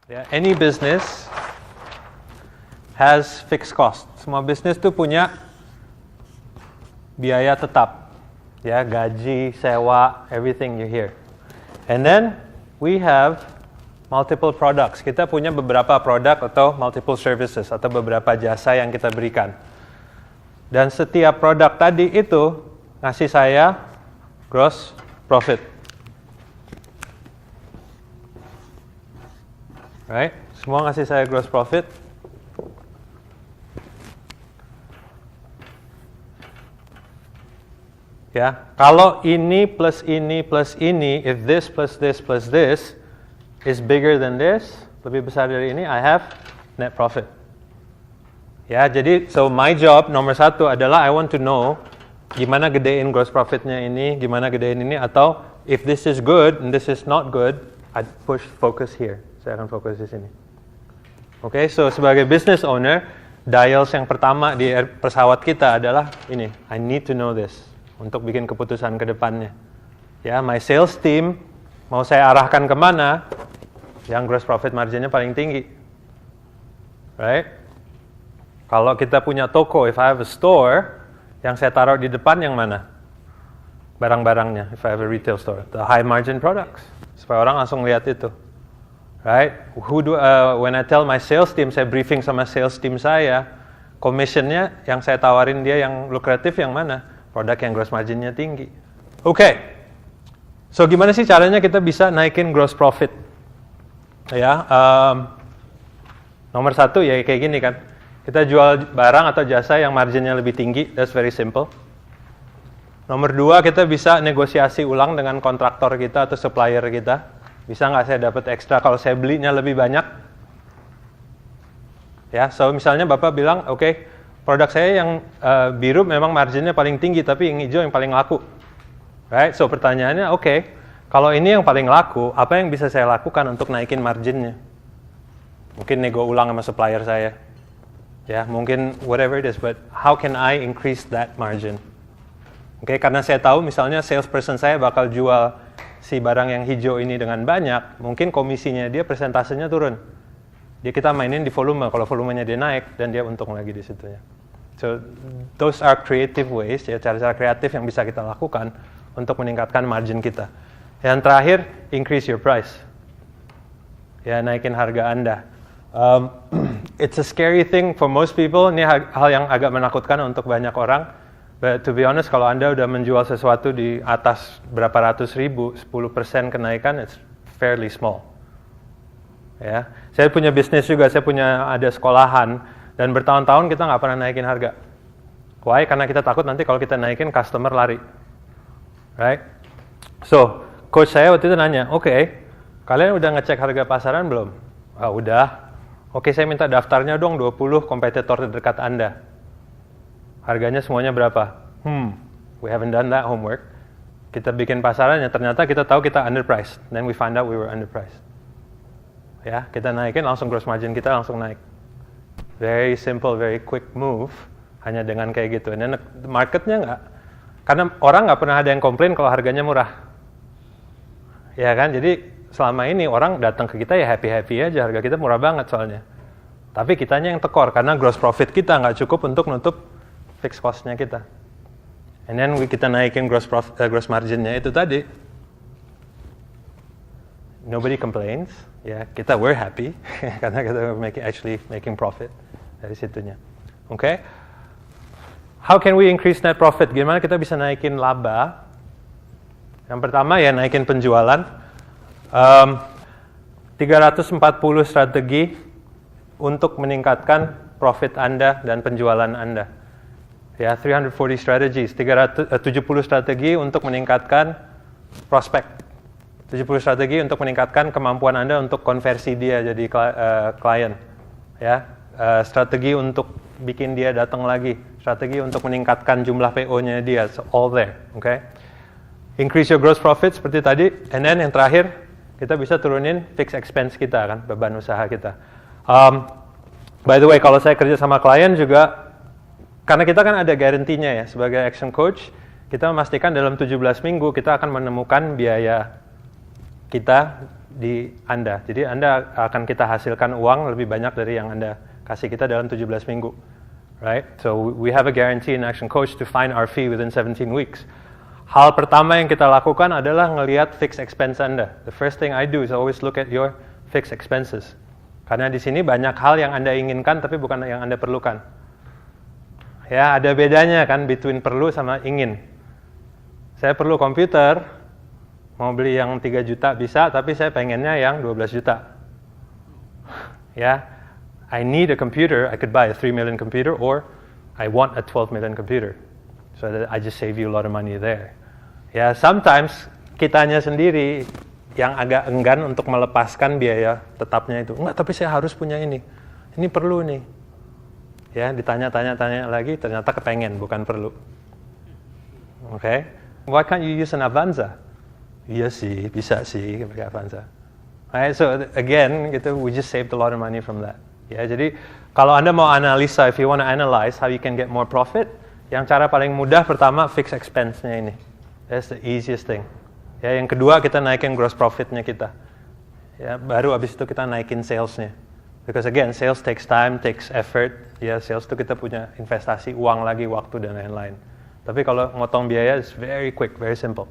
Ya, any business has fixed cost. Semua bisnis tuh punya biaya tetap. Ya, gaji, sewa, everything you hear. And then we have multiple products. Kita punya beberapa produk atau multiple services atau beberapa jasa yang kita berikan. Dan setiap produk tadi itu ngasih saya gross profit. Right? Semua ngasih saya gross profit. Ya, kalau ini plus ini plus ini, if this plus this is bigger than this, lebih besar dari ini, I have net profit. Ya, jadi so my job nomor satu adalah I want to know gimana gedein gross profitnya ini, gimana gedein ini, atau if this is good and this is not good, I push focus here. Saya akan fokus di sini. Oke, so sebagai business owner, dials yang pertama di pesawat kita adalah ini, I need to know this untuk bikin keputusan ke depannya. Ya, my sales team mau saya arahkan kemana, yang gross profit marginnya paling tinggi. Right? Kalau kita punya toko, if I have a store, yang saya taruh di depan yang mana? Barang-barangnya, if I have a retail store. The high margin products. Supaya orang langsung lihat itu. Right? When I tell my sales team, saya briefing sama sales team saya, commissionnya yang saya tawarin dia yang lukratif yang mana? Produk yang gross marginnya tinggi. Oke. So gimana sih caranya kita bisa naikin gross profit? Ya, nomor satu ya kayak gini kan. Kita jual barang atau jasa yang marginnya lebih tinggi, that's very simple. Nomor dua, kita bisa negosiasi ulang dengan kontraktor kita atau supplier kita. Bisa nggak saya dapat ekstra kalau saya belinya lebih banyak? Ya, so misalnya Bapak bilang, oke, produk saya yang biru memang marginnya paling tinggi, tapi yang hijau yang paling laku. Right? So pertanyaannya, oke, kalau ini yang paling laku, apa yang bisa saya lakukan untuk naikin marginnya? Mungkin nego ulang sama supplier saya. Ya, mungkin whatever it is, but how can I increase that margin? Oke, karena saya tahu misalnya salesperson saya bakal jual si barang yang hijau ini dengan banyak, mungkin komisinya dia persentasenya turun. Dia kita mainin di volume, kalau volumenya dia naik dan dia untung lagi di situnya. So those are creative ways, ya cara-cara kreatif yang bisa kita lakukan untuk meningkatkan margin kita. Yang terakhir, increase your price. Ya, naikin harga Anda. It's a scary thing for most people. Ini hal yang agak menakutkan untuk banyak orang. But to be honest, kalau Anda udah menjual sesuatu di atas berapa ratus ribu, 10% kenaikan, it's fairly small. Ya, saya punya bisnis juga, saya punya ada sekolahan, dan bertahun-tahun kita nggak pernah naikin harga. Why? Karena kita takut nanti kalau kita naikin, customer lari. Right? So, coach saya waktu itu nanya, oke, kalian udah ngecek harga pasaran belum? Ah, udah. Oke, saya minta daftarnya dong 20 kompetitor terdekat Anda. Harganya semuanya berapa? We haven't done that homework. Kita bikin pasarannya, ternyata kita tahu kita underpriced. Then we find out we were underpriced. Ya, kita naikin, langsung gross margin kita langsung naik. Very simple, very quick move. Hanya dengan kayak gitu. Dan marketnya nggak, karena orang nggak pernah ada yang komplain kalau harganya murah. Ya kan, jadi selama ini orang datang ke kita ya happy-happy aja, harga kita murah banget soalnya. Tapi kitanya yang tekor, karena gross profit kita nggak cukup untuk nutup fixed cost-nya kita. And then kita naikin gross margin-nya itu tadi. Nobody complains, ya kita we're happy karena kita actually making profit dari situnya. Okay? How can we increase net profit? Gimana kita bisa naikin laba? Yang pertama ya naikin penjualan. 340 strategi untuk meningkatkan profit Anda dan penjualan Anda. Ya, 340 strategies, 70 strategi untuk meningkatkan prospek. 70 strategi untuk meningkatkan kemampuan Anda untuk konversi dia jadi klien. Ya, strategi untuk bikin dia datang lagi, strategi untuk meningkatkan jumlah PO-nya dia, so all there, okay? Increase your gross profit seperti tadi, and then yang terakhir kita bisa turunin fixed expense kita kan, beban usaha kita. By the way, kalau saya kerja sama klien juga, karena kita kan ada garantinya ya, sebagai action coach, kita memastikan dalam 17 minggu kita akan menemukan biaya kita di Anda. Jadi Anda akan kita hasilkan uang lebih banyak dari yang Anda kasih kita dalam 17 minggu. Right? So we have a guarantee in Action Coach to find our fee within 17 weeks. Hal pertama yang kita lakukan adalah ngelihat fixed expense Anda. The first thing I do is always look at your fixed expenses. Karena di sini banyak hal yang Anda inginkan tapi bukan yang Anda perlukan. Ya, ada bedanya kan between perlu sama ingin. Saya perlu komputer, mau beli yang 3 juta bisa, tapi saya pengennya yang 12 juta. Ya, I need a computer, I could buy a 3 million computer, or I want a 12 million computer. So that I just save you a lot of money there. Ya, sometimes kitanya sendiri yang agak enggan untuk melepaskan biaya tetapnya itu. Enggak, tapi saya harus punya ini. Ini perlu nih. Ya, ditanya-tanya lagi, ternyata kepengen, bukan perlu. Oke? Okay? Why can't you use an Avanza? Iya sih, bisa sih pakai Avanza. Right, so again, gitu, we just saved a lot of money from that. Ya, jadi kalau Anda mau analisa, if you want to analyze how you can get more profit, yang cara paling mudah pertama fixed expense-nya ini. That's the easiest thing. Ya, yang kedua kita naikin gross profit-nya kita. Ya, baru abis itu kita naikin sales-nya. Because again, sales takes time, takes effort. Ya, sales itu kita punya investasi uang lagi, waktu dan lain-lain. Tapi kalau ngotong biaya, it's very quick, very simple.